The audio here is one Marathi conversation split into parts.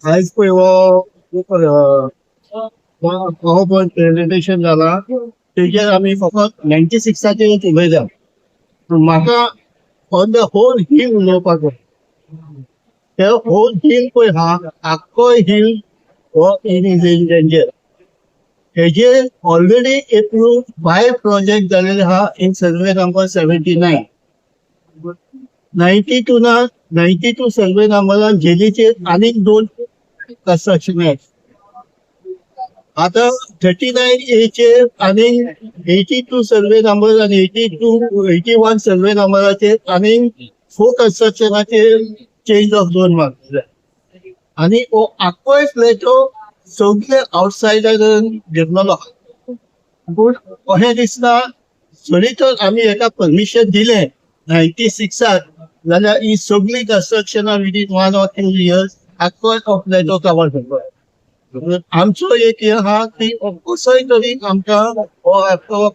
आयज पळय हो पण प्रेझेंटेशन जाला तेजेर आमी फकत 96 उलयल्या म्हाका ऑन द होल हिल उलोवपाक जाय. ते होल हिल पळय हा आख्खो हिल हो इज इन डेंजर. हेजेर ऑलरेडी एप्रूव्ड 5 प्रोजेक्ट झालेले आहा इन सर्वे नंबर 79. 92 ना 92 सर्वे नंबरान जेलीचेर आनीक 2 कन्स्ट्रक्शन आहेत. आता 39A चेर आणि 82 सर्वे नंबर आणि 81 सर्वे नंबराचेर आणि 4 कन्स्ट्रक्शनाचेर चेंज ऑफ झोन मागले आणि हो आख्खोय फ्लॅटो सगळे आउटसायडरान घेतलेलो. पूण अशें दिसता जरी तर आमी हेका परमिशन दिलें 96 जाल्यार ही सगळी कन्स्ट्रक्शनां विदीन 1 or 2 years आख्खोय हो फ्लॅटो कवर करतलो. आमचो एक हे आहा की कसोय तरी आमकां हो आख्खो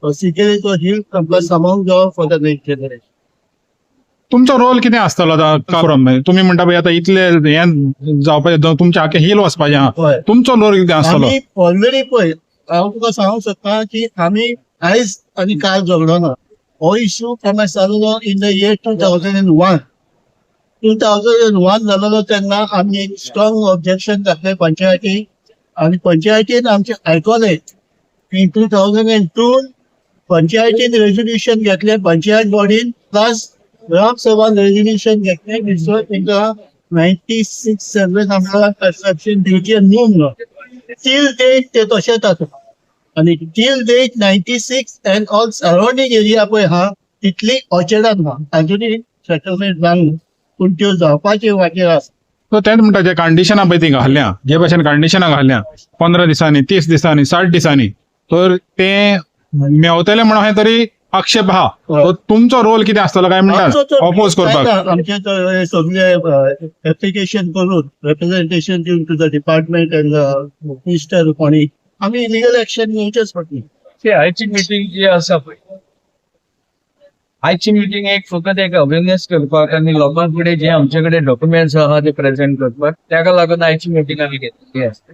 सिक्युरिटीचो हिल आमकां सांबाळूंक जायो फॉर द नेक्स्ट जनरेशन. तुमचो रोल कितें आसतलो तुम्ही म्हणटा पळय आतां इतले हें जावपाचें तुमचे आख्खे हिल वचपाचें आहा, हय. तुमचो रोल कितें आसतलो? आमी ऑलरेडी पळय हांव तुका सांगूंक सोदतां की आमी आयज आनी काल झगडो ना. हो इश्यू केन्ना जाल्लो इन द इयर 2001. 2001 जाल्लो तेन्ना आमी एक स्ट्रॉंग ऑब्जेक्शन घातलें पंचायतीक आणि पंचायतीन आमचे आयकले की 2002 पंचायतीन रेझोल्युशन घेतले पंचायत बॉडीन प्लस ग्रामसभान रेझोल्युशन घेतले दिसवर तांकां 96 सर्वे नंबरान कन्स्ट्रक्शन दिवचें न्हू. टील डेट ते तशेंच आसा आणि till date 96 and all surrounding area पळय हा तितली ऑचेडान ना अजुनूय सेटलमेंट जावंक पूण त्यो जावपाचे वाटेर आसा. सो तेच म्हणटा जे कंडिशनां पळय ती घाल्ल्या, जे भशेन कंडिशनां घाल्ल्या 15 दिसांनी, 30 दिसांनी, 60 दिसांनी, तर ते मेवतले म्हणून हे तरी आक्षेप आहा. सो तुमचो रोल कितें आसतलो काय म्हणटा ऑपोज करपाक? आमचे सगळे एप्लिकेशन करून रिप्रेझेंटेशन दिवन to the department and minister कोणी आमी लिगल एक्शन घेवचेच पडटली. आयची मिटींग जी आसा पळय आयची मिटींग एक फकत एक अवेअरनेस करपाक आनी लोकां फुडें जे आमचे कडेन डॉक्युमेंट्स आहा ते प्रेझेंट करपाक ताका लागून आयची मिटींग आमी घेतली आसता.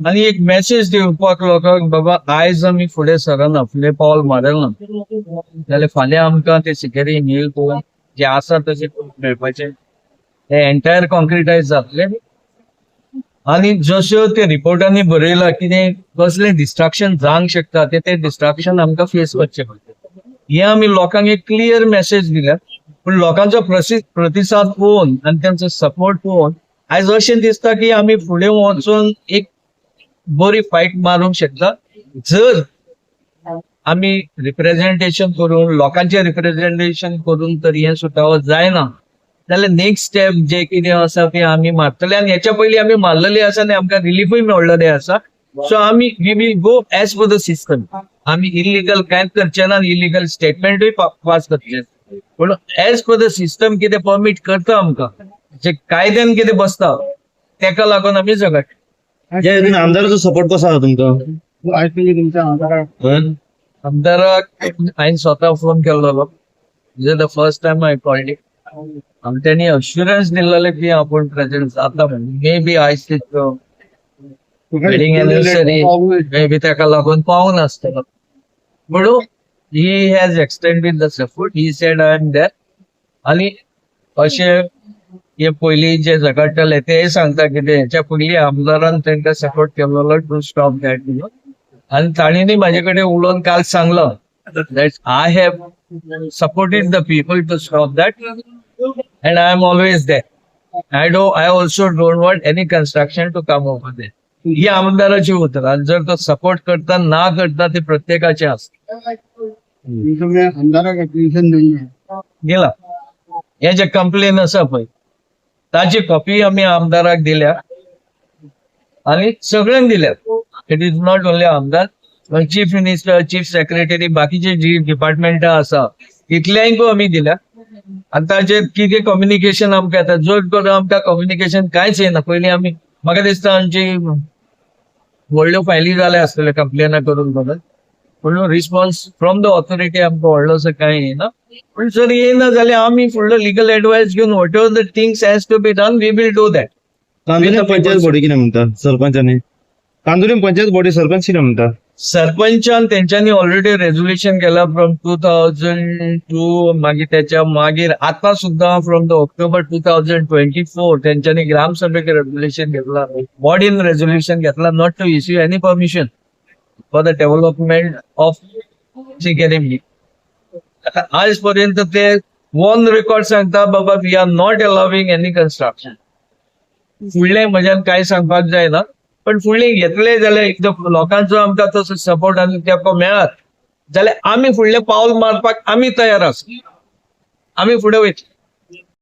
आनी एक मेसेज दिवपाक लोकांक बाबा आयज आमी फुडें सरना, फुडें पावल मारना जाल्यार फाल्यां आमकां ते सिक्युरिटी हिल पळोवन जे आसा तशें मेळपाचें हे एंटायर कॉन्क्रिटायज जातले. आनी जश्यो ते रिपोर्टांनी बरयला कितें कसलें डिस्ट्रक्शन जावंक शकता ते डिस्ट्रक्शन आमकां फेस करचें पडटा. हे आमी लोकांक एक क्लियर मेसेज दिल्या. पूण लोकांचो प्रतिसाद पळोवन आनी त्यांचो सपोर्ट पळोवन आयज अशें दिसता की आमी फुडें वचून एक बरी फायट मारूंक शकता जर आमी रिप्रेझेंटेशन करून लोकांचे रिप्रेझेंटेशन करून तर हें सुटावो जायना जाल्यार नेक्स्ट स्टेप जे कितें आसा ते आमी मारतले. आनी हेच्या पयलीं आमी मारलेले आसा आनी आमकां रिलीफूय मेळ्ळेलें आसा. सो आमी we will go as per the system. आमी इलिगल कांयच करचे ना, इलिगल स्टेटमेंटूय पास करचे. पूण एज पर द सिस्टम कितें परमीट करता आमकां जे कायद्यान कितें बसता तेका लागून आमी झगडटा. आमदाराचो सपोर्ट कसो आहा तुमकां? आमदाराक हांवें स्वता फोन केल्लो. Is the first time I called it. आनी त्यांनी अश्युरन्स दिल्लेले की आपूण प्रेझेंट जाता म्हणून. मे बी आयज वेडिंग एनिवर्सरी मे बी ताका लागून पावून आसतलो म्हणून he has extended the support. He said I am there. आनी अशें हे पयलीं जे झगडटाले ते सांगता कितें हेच्या पयलीं आमदारान तांकां सपोर्ट केल्लो टू स्टॉप दॅट म्हणून. आनी ताणींनी म्हाजे कडेन उलोवन काल सांगलो that I have supported the people to stop that and I am always there. I also don't want any construction to come over there. ही आमदाराची उतर. आणि जर तो सपोर्ट करता ना करता ते प्रत्येकाचे असते. आमदाराक एप्लिकेशन गेला हे जे कंप्लेन आसा पळय ताची कॉपी आमी आमदाराक दिल्या आणि सगळ्यांक दिल्या. इट इज नॉट ओन्ली आमदार पण चीफ मिनिस्टर, चीफ सेक्रेटरी, बाकीचे जी डिपार्टमेंटां आसा तितल्यांकूय आमी दिल्या. आणि ताचे कितें कम्युनिकेशन आमकां येता जर करून आमकां कम्युनिकेशन कांयच येना. पयलीं आमी म्हाका दिसता आमची व्हडल्यो फायली जाल्या आसतल्यो कंप्लेनां करून करून पूण रिस्पॉन्स फ्रॉम द ऑथॉरिटी आमकां व्हडलो असो कांय येना. पूण जर येना जाल्यार आमी फुडलो लिगल एडवायस घेवन whatever the things has to be done we will do that. Candolim panchayat body कितें म्हणटा सरपंचांनी कांदोलीम पंचायत बॉडी सरपंच कितें म्हणटा सरपंचान तेंच्यांनी ऑलरेडी रेझोल्युशन केला फ्रॉम 2002 मागीर त्याच्या मागीर आता सुद्धा फ्रॉम द ऑक्टोबर 2024 तेंच्यांनी ग्रामसभेक रेझोल्युशन घेतला बॉडीन रेझोल्युशन घेतला not to issue any permission for the development of academy. आज पर्यंत ते वन रेकॉर्ड सांगता बाबा we are not allowing any construction. फुडलें म्हज्यान कांय सांगपाक जायना पण फुडलीं घेतले जाल्यार एकदां लोकांचो आमकां तसो सपोर्ट आनी तेंको मेळत जाल्यार आमी फुडलें पावल मारपाक आमी तयार आसा. आमी फुडें वयतले.